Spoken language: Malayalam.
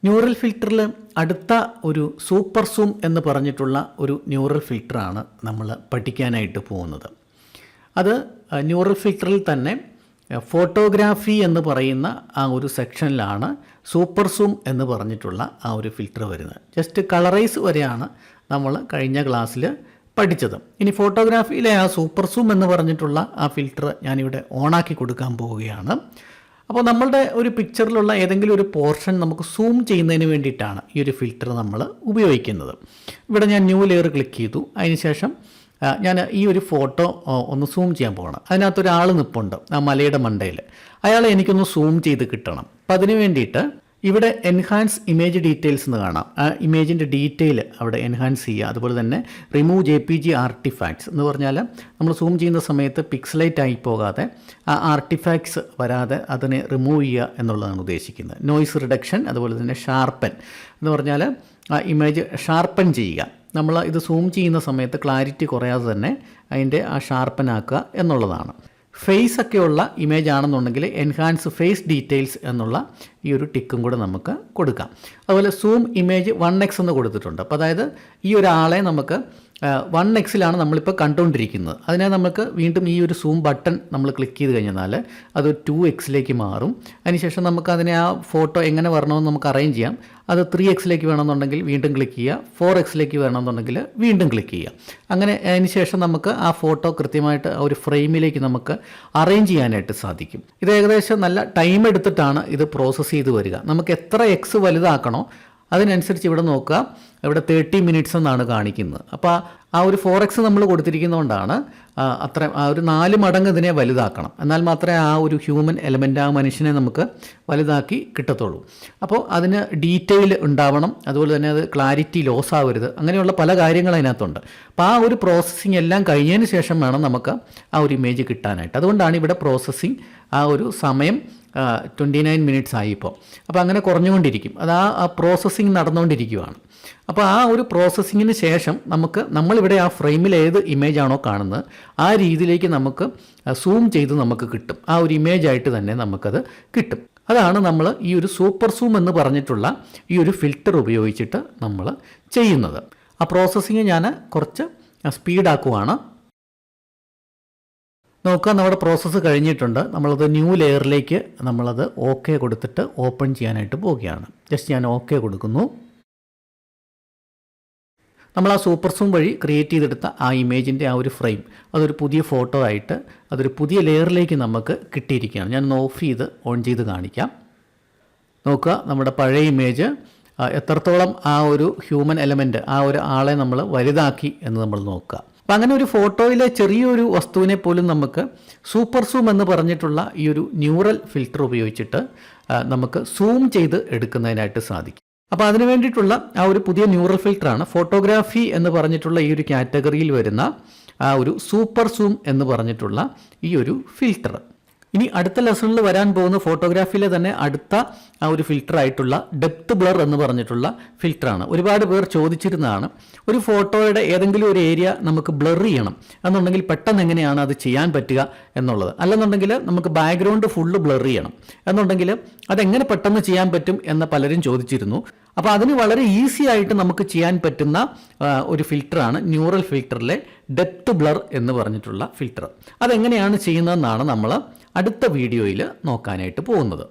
ന്യൂറൽ ഫിൽറ്ററിൽ അടുത്ത ഒരു സൂപ്പർ സൂം എന്ന് പറഞ്ഞിട്ടുള്ള ഒരു ന്യൂറൽ ഫിൽറ്ററാണ് നമ്മൾ പഠിക്കാനായിട്ട് പോകുന്നത്. അത് ന്യൂറൽ ഫിൽറ്ററിൽ തന്നെ ഫോട്ടോഗ്രാഫി എന്ന് പറയുന്ന ആ ഒരു സെക്ഷനിലാണ് സൂപ്പർ സൂം എന്ന് പറഞ്ഞിട്ടുള്ള ആ ഒരു ഫിൽറ്റർ വരുന്നത്. ജസ്റ്റ് കളറൈസ് വരെയാണ് നമ്മൾ കഴിഞ്ഞ ക്ലാസ്സിൽ പഠിച്ചത്. ഇനി ഫോട്ടോഗ്രാഫിയിലെ ആ സൂപ്പർ സൂം എന്ന് പറഞ്ഞിട്ടുള്ള ആ ഫിൽറ്റർ ഞാനിവിടെ ഓണാക്കി കൊടുക്കാൻ പോവുകയാണ്. അപ്പോൾ നമ്മളുടെ ഒരു പിക്ചറിലുള്ള ഏതെങ്കിലും ഒരു പോർഷൻ നമുക്ക് സൂം ചെയ്യുന്നതിന് വേണ്ടിയിട്ടാണ് ഈ ഒരു ഫിൽറ്റർ നമ്മൾ ഉപയോഗിക്കുന്നത്. ഇവിടെ ഞാൻ ന്യൂ ലെയർ ക്ലിക്ക് ചെയ്തു. അതിനുശേഷം ഞാൻ ഈ ഒരു ഫോട്ടോ ഒന്ന് സൂം ചെയ്യാൻ പോകണം. അതിനകത്തൊരാൾ നിൽപ്പുണ്ട് ആ മലയുടെ മണ്ടയിൽ. അയാളെ എനിക്കൊന്ന് സൂം ചെയ്ത് കിട്ടണം. അപ്പം അതിന് വേണ്ടിയിട്ട് ഇവിടെ എൻഹാൻസ് ഇമേജ് ഡീറ്റെയിൽസ് എന്ന് കാണാം. ആ ഇമേജിൻ്റെ ഡീറ്റെയിൽ അവിടെ എൻഹാൻസ് ചെയ്യുക. അതുപോലെ തന്നെ റിമൂവ് JPG ആർട്ടിഫാക്ട്സ് എന്ന് പറഞ്ഞാൽ നമ്മൾ സൂം ചെയ്യുന്ന സമയത്ത് പിക്സലേറ്റ് ആയി പോകാതെ ആ ആർട്ടിഫാക്ട്സ് വരാതെ അതിനെ റിമൂവ് ചെയ്യുക എന്നുള്ളതാണ് ഉദ്ദേശിക്കുന്നത്. നോയ്സ് റിഡക്ഷൻ, അതുപോലെ തന്നെ ഷാർപ്പൻ എന്ന് പറഞ്ഞാൽ ആ ഇമേജ് ഷാർപ്പൻ ചെയ്യുക. നമ്മൾ ഇത് സൂം ചെയ്യുന്ന സമയത്ത് ക്ലാരിറ്റി കുറയാതെ തന്നെ അതിൻ്റെ ആ ഷാർപ്പൻ ആക്കുക എന്നുള്ളതാണ്. ഫേസ് ഒക്കെയുള്ള ഇമേജ് ആണെന്നുണ്ടെങ്കിൽ എൻഹാൻസ് ഫേസ് ഡീറ്റെയിൽസ് എന്നുള്ള ഈ ഒരു ടിക്കും കൂടെ നമുക്ക് കൊടുക്കാം. അതുപോലെ സൂം ഇമേജ് 1x എന്ന് കൊടുത്തിട്ടുണ്ട്. അപ്പോൾ അതായത് ഈ ഒരാളെ നമുക്ക് 1x നമ്മളിപ്പോൾ കണ്ടുകൊണ്ടിരിക്കുന്നത്. അതിനെ നമുക്ക് വീണ്ടും ഈ ഒരു സൂം ബട്ടൺ നമ്മൾ ക്ലിക്ക് ചെയ്ത് കഴിഞ്ഞാൽ അത് 2x മാറും. അതിനുശേഷം നമുക്ക് അതിനെ ആ ഫോട്ടോ എങ്ങനെ വരണമെന്ന് നമുക്ക് അറേഞ്ച് ചെയ്യാം. അത് 3x വേണമെന്നുണ്ടെങ്കിൽ വീണ്ടും ക്ലിക്ക് ചെയ്യുക, 4x വേണമെന്നുണ്ടെങ്കിൽ വീണ്ടും ക്ലിക്ക് ചെയ്യുക. അങ്ങനെ അതിന് ശേഷം നമുക്ക് ആ ഫോട്ടോ കൃത്യമായിട്ട് ആ ഒരു ഫ്രെയിമിലേക്ക് നമുക്ക് അറേഞ്ച് ചെയ്യാനായിട്ട് സാധിക്കും. ഇത് ഏകദേശം നല്ല ടൈം എടുത്തിട്ടാണ് ഇത് പ്രോസസ്സ് ചെയ്ത് വരിക. നമുക്ക് എത്ര x വലുതാക്കണോ അതിനനുസരിച്ച് ഇവിടെ നോക്കുക. ഇവിടെ 30 മിനിറ്റ്സ് എന്നാണ് കാണിക്കുന്നത്. അപ്പോൾ ആ ഒരു 4x നമ്മൾ കൊടുത്തിരിക്കുന്നതുകൊണ്ടാണ് അത്ര ആ ഒരു 4 മടങ്ങ് ഇതിനെ വലുതാക്കണം. എന്നാൽ മാത്രമേ ആ ഒരു ഹ്യൂമൻ എലമെൻ്റ്, ആ മനുഷ്യനെ നമുക്ക് വലുതാക്കി കിട്ടത്തുള്ളൂ. അപ്പോൾ അതിന് ഡീറ്റെയിൽ ഉണ്ടാവണം. അതുപോലെ തന്നെ അത് ക്ലാരിറ്റി ലോസ് ആവരുത്. അങ്ങനെയുള്ള പല കാര്യങ്ങൾ അതിനകത്തുണ്ട്. അപ്പോൾ ആ ഒരു പ്രോസസ്സിങ് എല്ലാം കഴിഞ്ഞതിന് ശേഷം വേണം നമുക്ക് ആ ഒരു ഇമേജ് കിട്ടാനായിട്ട്. അതുകൊണ്ടാണ് ഇവിടെ പ്രോസസ്സിങ് ആ ഒരു സമയം 29 മിനിറ്റ്സ് ആയി ഇപ്പോൾ. അപ്പോൾ അങ്ങനെ കുറഞ്ഞുകൊണ്ടിരിക്കും. അത് ആ പ്രോസസ്സിങ് നടന്നുകൊണ്ടിരിക്കുകയാണ്. അപ്പോൾ ആ ഒരു പ്രോസസ്സിങ്ങിന് ശേഷം നമ്മളിവിടെ ആ ഫ്രെയിമിൽ ഏത് ഇമേജാണോ കാണുന്നത് ആ രീതിയിലേക്ക് നമുക്ക് സൂം ചെയ്ത് നമുക്ക് കിട്ടും. ആ ഒരു ഇമേജായിട്ട് തന്നെ നമുക്കത് കിട്ടും. അതാണ് നമ്മൾ ഈ ഒരു സൂപ്പർ സൂം എന്ന് പറഞ്ഞിട്ടുള്ള ഈ ഒരു ഫിൽറ്റർ ഉപയോഗിച്ചിട്ട് നമ്മൾ ചെയ്യുന്നത്. ആ പ്രോസസ്സിങ് ഞാൻ കുറച്ച് സ്പീഡാക്കുവാണ്. നോക്കുക, നമ്മുടെ പ്രോസസ്സ് കഴിഞ്ഞിട്ടുണ്ട്. നമ്മളത് ന്യൂ ലെയറിലേക്ക് നമ്മളത് ഓക്കെ കൊടുത്തിട്ട് ഓപ്പൺ ചെയ്യാനായിട്ട് പോവുകയാണ്. ജസ്റ്റ് ഞാൻ ഓക്കെ കൊടുക്കുന്നു. നമ്മൾ ആ സൂപ്പർ സൂം വഴി ക്രിയേറ്റ് ചെയ്തെടുത്ത ആ ഇമേജിൻ്റെ ആ ഒരു ഫ്രെയിം അതൊരു പുതിയ ഫോട്ടോ ആയിട്ട് അതൊരു പുതിയ ലെയറിലേക്ക് നമുക്ക് കിട്ടിയിരിക്കുകയാണ്. ഞാൻ ഓഫ് ചെയ്ത് ഓൺ ചെയ്ത് കാണിക്കാം. നോക്കുക, നമ്മുടെ പഴയ ഇമേജ് എത്രത്തോളം ആ ഒരു ഹ്യൂമൻ എലമെൻറ്റ്, ആ ഒരു ആളെ നമ്മൾ വലുതാക്കി എന്ന് നമ്മൾ നോക്കുക. അപ്പം അങ്ങനെ ഒരു ഫോട്ടോയിലെ ചെറിയൊരു വസ്തുവിനെ പോലും നമുക്ക് സൂപ്പർ സൂം എന്ന് പറഞ്ഞിട്ടുള്ള ഈ ഒരു ന്യൂറൽ ഫിൽറ്റർ ഉപയോഗിച്ചിട്ട് നമുക്ക് സൂം ചെയ്ത് എടുക്കുന്നതിനായിട്ട് സാധിക്കും. അപ്പോൾ അതിന് വേണ്ടിയിട്ടുള്ള ആ ഒരു പുതിയ ന്യൂറൽ ഫിൽറ്ററാണ് ഫോട്ടോഗ്രാഫി എന്ന് പറഞ്ഞിട്ടുള്ള ഈ ഒരു കാറ്റഗറിയിൽ വരുന്ന ആ ഒരു സൂപ്പർ സൂം എന്ന് പറഞ്ഞിട്ടുള്ള ഈ ഒരു ഫിൽറ്റർ. ഇനി അടുത്ത ലെസണിൽ വരാൻ പോകുന്ന ഫോട്ടോഗ്രാഫിയിലെ തന്നെ അടുത്ത ആ ഒരു ഫിൽറ്ററായിട്ടുള്ള ഡെപ്ത് ബ്ലർ എന്ന് പറഞ്ഞിട്ടുള്ള ഫിൽറ്ററാണ്. ഒരുപാട് പേർ ചോദിച്ചിരുന്നതാണ്, ഒരു ഫോട്ടോയുടെ ഏതെങ്കിലും ഒരു ഏരിയ നമുക്ക് ബ്ലർ ചെയ്യണം എന്നുണ്ടെങ്കിൽ പെട്ടെന്ന് എങ്ങനെയാണ് അത് ചെയ്യാൻ പറ്റുക എന്നുള്ളത്. അല്ലെന്നുണ്ടെങ്കിൽ നമുക്ക് ബാക്ക്ഗ്രൗണ്ട് ഫുള്ള് ബ്ലർ ചെയ്യണം എന്നുണ്ടെങ്കിൽ അതെങ്ങനെ പെട്ടെന്ന് ചെയ്യാൻ പറ്റും എന്ന് പലരും ചോദിച്ചിരുന്നു. അപ്പോൾ അതിന് വളരെ ഈസി ആയിട്ട് നമുക്ക് ചെയ്യാൻ പറ്റുന്ന ഒരു ഫിൽറ്ററാണ് ന്യൂറൽ ഫിൽറ്ററിലെ ഡെപ്ത് ബ്ലർ എന്ന് പറഞ്ഞിട്ടുള്ള ഫിൽറ്റർ. അതെങ്ങനെയാണ് ചെയ്യുന്നതെന്നാണ് നമ്മൾ അടുത്ത വീഡിയോയിൽ നോക്കാനായിട്ട് പോകുന്നത്.